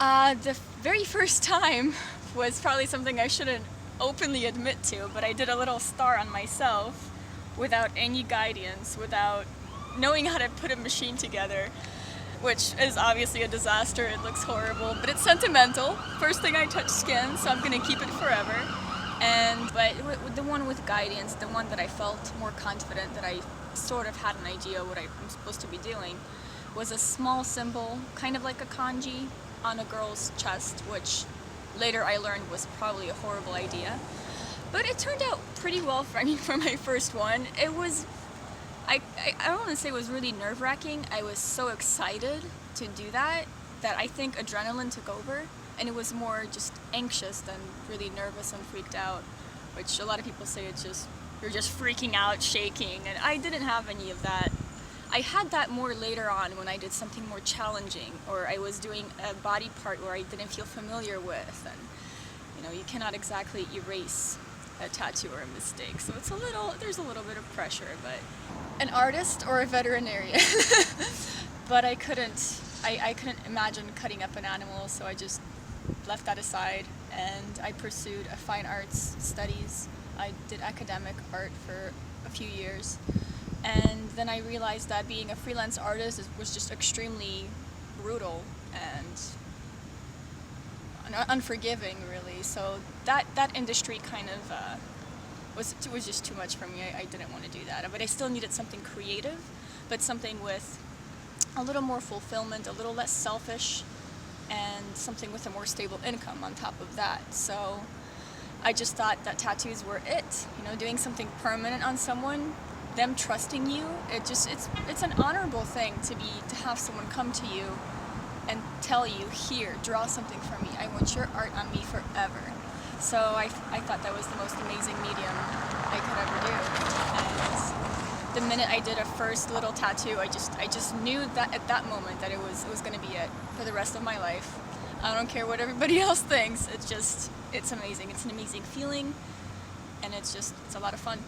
The very first time was probably something I shouldn't openly admit to, but I did a little star on myself without any guidance, without knowing how to put a machine together, which is obviously a disaster. It looks horrible, but it's sentimental. First thing I touch skin, so I'm gonna keep it forever. But the one with guidance, the one that I felt more confident, that I sort of had an idea what I'm supposed to be doing, was a small symbol, kind of like a kanji, on a girl's chest, which later I learned was probably a horrible idea. But it turned out pretty well for me for my first one. It was, I don't want to say it was really nerve-wracking. I was so excited to do that I think adrenaline took over, and it was more just anxious than really nervous and freaked out, which a lot of people say you're just freaking out, shaking, and I didn't have any of that. I had that more later on when I did something more challenging, or I was doing a body part where I didn't feel familiar with, and you cannot exactly erase a tattoo or a mistake, so there's a little bit of pressure. But an artist or a veterinarian? But I couldn't imagine cutting up an animal, so I just left that aside, and I pursued a fine arts studies. I did academic art for a few years, and then I realized that being a freelance artist was just extremely brutal and unforgiving, really. So that industry kind of was just too much for me. I didn't want to do that, but I still needed something creative, but something with a little more fulfillment, a little less selfish, and something with a more stable income on top of that. So I just thought that tattoos were it. Doing something permanent on someone, them trusting you, it's an honorable thing to have someone come to you and tell you, here, draw something for me. I want your art on me forever. So I thought that was the most amazing medium I could ever do. And the minute I did a first little tattoo, I just knew that at that moment that it was going to be it for the rest of my life. I don't care what everybody else thinks. It's amazing. It's an amazing feeling, and it's a lot of fun.